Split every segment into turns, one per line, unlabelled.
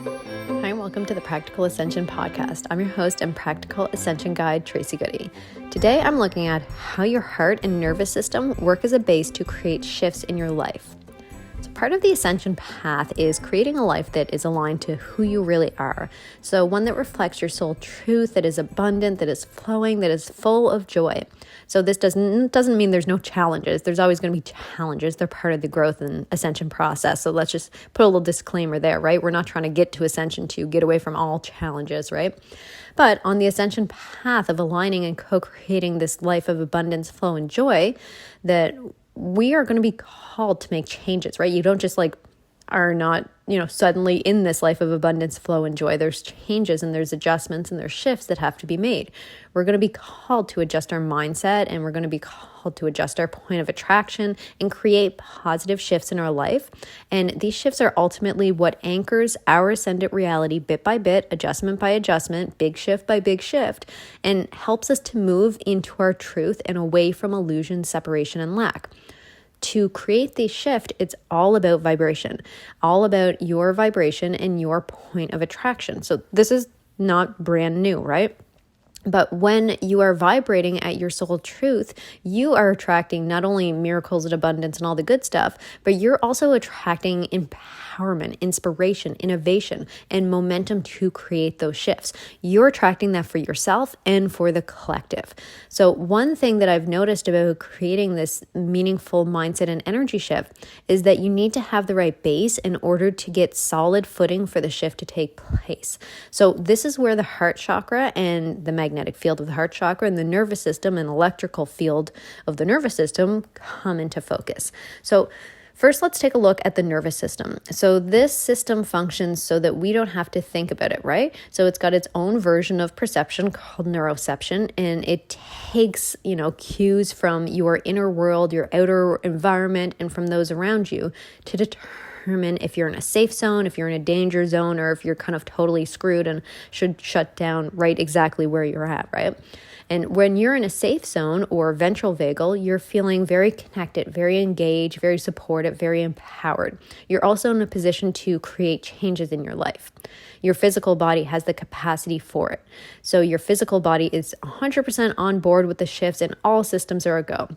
Hi, and welcome to the Practical Ascension Podcast. I'm your host and Practical Ascension Guide, Tracy Goody. Today, I'm looking at how your heart and nervous system work as a base to create shifts in your life. So part of the ascension path is creating a life that is aligned to who you really are. So one that reflects your soul truth, that is abundant, that is flowing, that is full of joy. So this doesn't mean there's no challenges. There's always going to be challenges. They're part of the growth and ascension process. So let's just put a little disclaimer there, right? We're not trying to get to ascension to get away from all challenges, right? But on the ascension path of aligning and co-creating this life of abundance, flow, and joy, that we are going to be called to make changes, right? You don't just are not, suddenly in this life of abundance, flow, and joy. There's changes and there's adjustments and there's shifts that have to be made. We're going to be called to adjust our mindset, and we're going to be called to adjust our point of attraction and create positive shifts in our life. And these shifts are ultimately what anchors our ascendant reality bit by bit, adjustment by adjustment, big shift by big shift, and helps us to move into our truth and away from illusion, separation, and lack. To create the shift, it's all about vibration, all about your vibration and your point of attraction. So this is not brand new, right? But when you are vibrating at your soul truth, you are attracting not only miracles and abundance and all the good stuff, but you're also attracting empowerment, inspiration, innovation, and momentum to create those shifts. You're attracting that for yourself and for the collective. So one thing that I've noticed about creating this meaningful mindset and energy shift is that you need to have the right base in order to get solid footing for the shift to take place. So this is where the heart chakra and the magnetic field of the heart chakra and the nervous system and electrical field of the nervous system come into focus. So first, let's take a look at the nervous system. So this system functions so that we don't have to think about it, right? So it's got its own version of perception called neuroception, and it takes, cues from your inner world, your outer environment, and from those around you to determine if you're in a safe zone, if you're in a danger zone, or if you're kind of totally screwed and should shut down right exactly where you're at, right? And when you're in a safe zone or ventral vagal, you're feeling very connected, very engaged, very supported, very empowered. You're also in a position to create changes in your life. Your physical body has the capacity for it. So your physical body is 100% on board with the shifts and all systems are a go.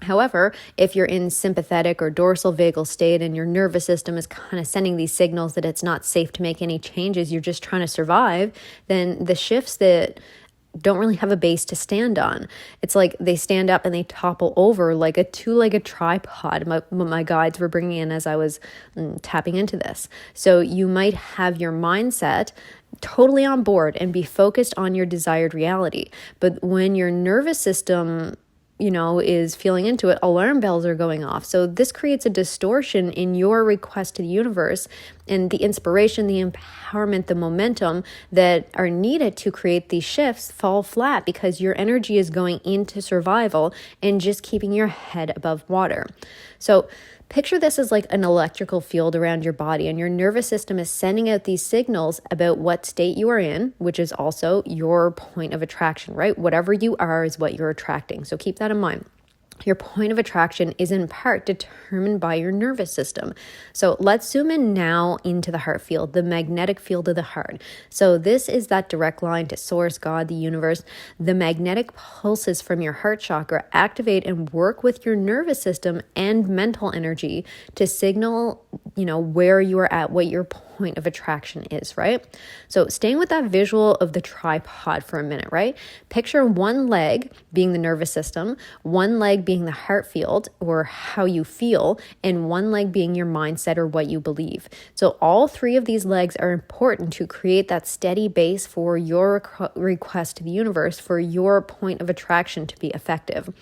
However, if you're in sympathetic or dorsal vagal state and your nervous system is kind of sending these signals that it's not safe to make any changes, you're just trying to survive, then the shifts that don't really have a base to stand on. It's like they stand up and they topple over like a two-legged tripod. My guides were bringing in as I was tapping into this. So you might have your mindset totally on board and be focused on your desired reality. But when your nervous system is feeling into it, alarm bells are going off. So this creates a distortion in your request to the universe, and the inspiration, the empowerment, the momentum that are needed to create these shifts fall flat because your energy is going into survival and just keeping your head above water. So picture this as like an electrical field around your body, and your nervous system is sending out these signals about what state you are in, which is also your point of attraction, right? Whatever you are is what you're attracting. So keep that in mind. Your point of attraction is in part determined by your nervous system. So let's zoom in now into the heart field, the magnetic field of the heart. So this is that direct line to source, God, the universe. The magnetic pulses from your heart chakra activate and work with your nervous system and mental energy to signal, where you are at, what your point of attraction is, right? So staying with that visual of the tripod for a minute, right? Picture one leg being the nervous system, one leg being the heart field or how you feel, and one leg being your mindset or what you believe. So all three of these legs are important to create that steady base for your request to the universe, for your point of attraction to be effective.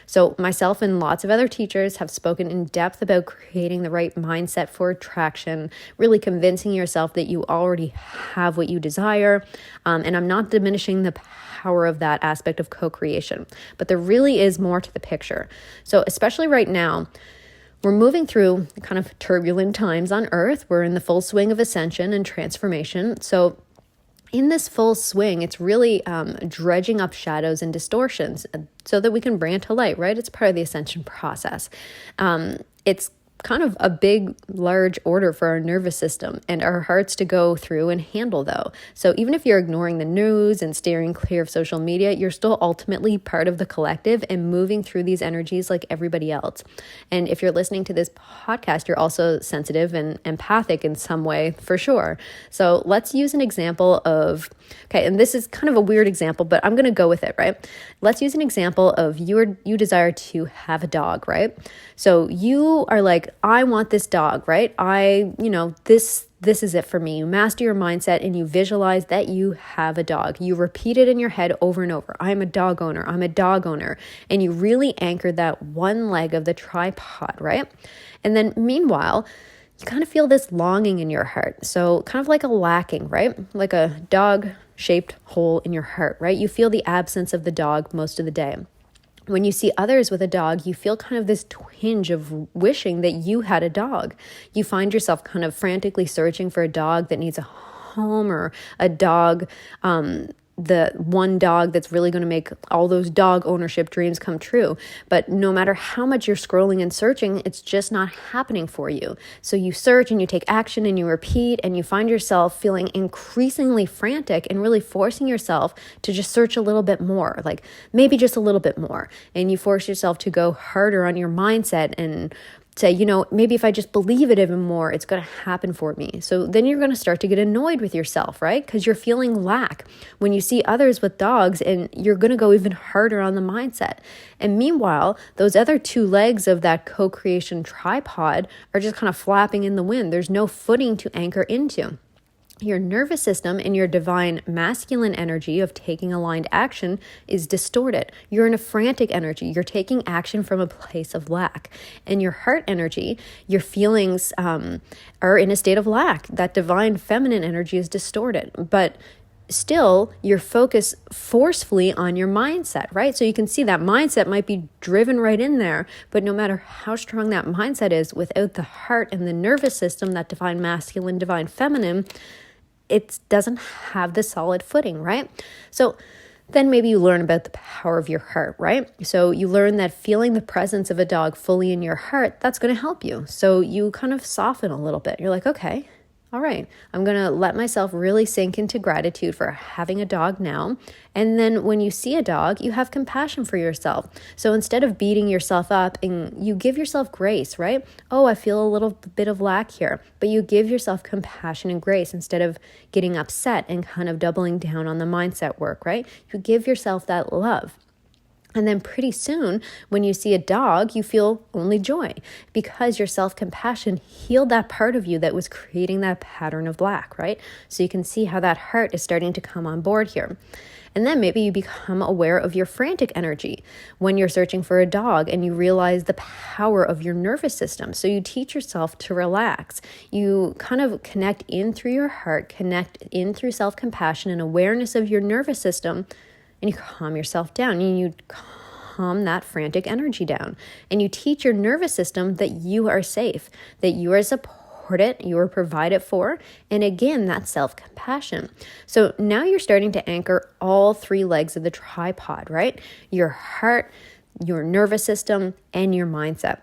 So myself and lots of other teachers have spoken in depth about creating the right mindset for attraction, really convincing yourself that you already have what you desire. And I'm not diminishing the power of that aspect of co-creation, but there really is more to the picture. So especially right now, we're moving through kind of turbulent times on Earth. We're in the full swing of ascension and transformation. So in this full swing, it's really dredging up shadows and distortions so that we can bring it to light, right? It's part of the ascension process. It's kind of a big, large order for our nervous system and our hearts to go through and handle, though. So even if you're ignoring the news and steering clear of social media, you're still ultimately part of the collective and moving through these energies like everybody else. And if you're listening to this podcast, you're also sensitive and empathic in some way, for sure. So let's use an example of, okay, and this is kind of a weird example, but I'm going to go with it, right? Let's use an example of you desire to have a dog, right? So you are like, I want this dog, right? This is it for me. You master your mindset and you visualize that you have a dog. You repeat it in your head over and over. I'm a dog owner. I'm a dog owner. And you really anchor that one leg of the tripod, right? And then meanwhile, you kind of feel this longing in your heart. So kind of like a lacking, right? Like a dog-shaped hole in your heart, right? You feel the absence of the dog most of the day. When you see others with a dog, you feel kind of this twinge of wishing that you had a dog. You find yourself kind of frantically searching for a dog that needs a home, or a dog, the one dog that's really going to make all those dog ownership dreams come true. But no matter how much you're scrolling and searching, it's just not happening for you. So you search and you take action and you repeat, and you find yourself feeling increasingly frantic and really forcing yourself to just search a little bit more, like maybe just a little bit more. And you force yourself to go harder on your mindset and say, maybe if I just believe it even more, it's going to happen for me. So then you're going to start to get annoyed with yourself, right? Because you're feeling lack when you see others with dogs, and you're going to go even harder on the mindset. And meanwhile, those other two legs of that co-creation tripod are just kind of flapping in the wind. There's no footing to anchor into. Your nervous system and your divine masculine energy of taking aligned action is distorted. You're in a frantic energy. You're taking action from a place of lack. And your heart energy, your feelings are in a state of lack. That divine feminine energy is distorted. But still, you're focused forcefully on your mindset, right? So you can see that mindset might be driven right in there, but no matter how strong that mindset is, without the heart and the nervous system, that divine masculine, divine feminine, it doesn't have the solid footing, right? So then maybe you learn about the power of your heart, right? So you learn that feeling the presence of a dog fully in your heart, that's going to help you. So you kind of soften a little bit. You're like, okay, all right, I'm going to let myself really sink into gratitude for having a dog now. And then when you see a dog, you have compassion for yourself. So instead of beating yourself up, and you give yourself grace, right? Oh, I feel a little bit of lack here. But you give yourself compassion and grace instead of getting upset and kind of doubling down on the mindset work, right? You give yourself that love. And then pretty soon, when you see a dog, you feel only joy because your self-compassion healed that part of you that was creating that pattern of lack, right? So you can see how that heart is starting to come on board here. And then maybe you become aware of your frantic energy when you're searching for a dog, and you realize the power of your nervous system. So you teach yourself to relax. You kind of connect in through your heart, connect in through self-compassion and awareness of your nervous system, and you calm yourself down, and you calm that frantic energy down. And you teach your nervous system that you are safe, that you are supported, you are provided for. And again, that's self-compassion. So now you're starting to anchor all three legs of the tripod, right? Your heart, your nervous system, and your mindset.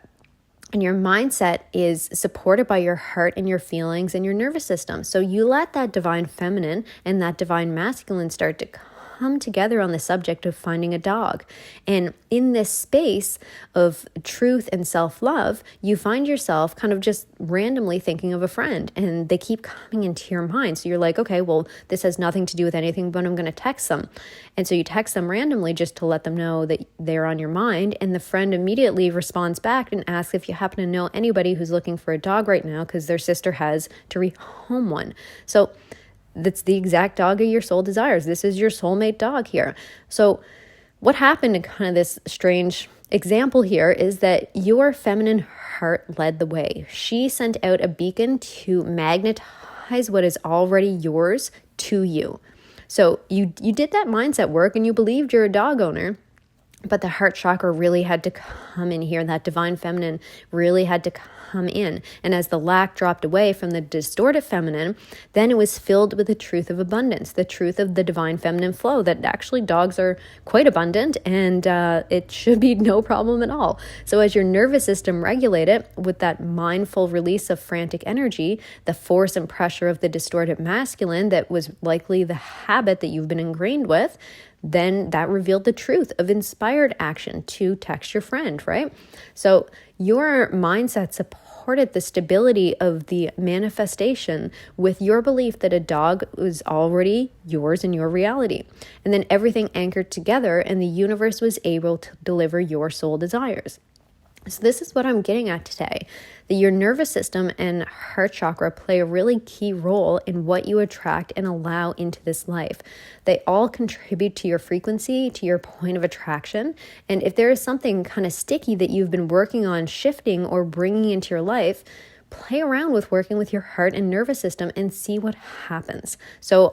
And your mindset is supported by your heart and your feelings and your nervous system. So you let that divine feminine and that divine masculine start to come together on the subject of finding a dog. And in this space of truth and self-love, you find yourself kind of just randomly thinking of a friend, and they keep coming into your mind. So you're like, okay, well, this has nothing to do with anything, but I'm going to text them. And so you text them randomly just to let them know that they're on your mind. And the friend immediately responds back and asks if you happen to know anybody who's looking for a dog right now, because their sister has to rehome one. So that's the exact dog of your soul desires. This is your soulmate dog here. So what happened in kind of this strange example here is that your feminine heart led the way. She sent out a beacon to magnetize what is already yours to you. So you did that mindset work, and you believed you're a dog owner. But the heart chakra really had to come in here. That divine feminine really had to come in. And as the lack dropped away from the distorted feminine, then it was filled with the truth of abundance, the truth of the divine feminine flow, that actually dogs are quite abundant and it should be no problem at all. So as your nervous system regulated with that mindful release of frantic energy, the force and pressure of the distorted masculine that was likely the habit that you've been ingrained with, then that revealed the truth of inspired action to text your friend, right? So your mindset supported the stability of the manifestation with your belief that a dog was already yours and your reality. And then everything anchored together and the universe was able to deliver your soul desires. So this is what I'm getting at today, that your nervous system and heart chakra play a really key role in what you attract and allow into this life. They all contribute to your frequency, to your point of attraction. And if there is something kind of sticky that you've been working on shifting or bringing into your life, play around with working with your heart and nervous system and see what happens. So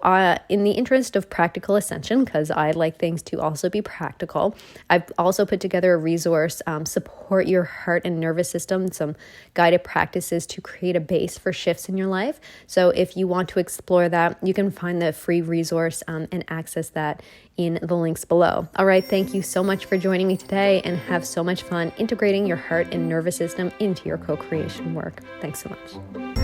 in the interest of practical ascension, because I like things to also be practical, I've also put together a resource, support your heart and nervous system, some guided practices to create a base for shifts in your life. So if you want to explore that, you can find the free resource and access that in the links below. All right, thank you so much for joining me today, and have so much fun integrating your heart and nervous system into your co-creation work. Thanks so much.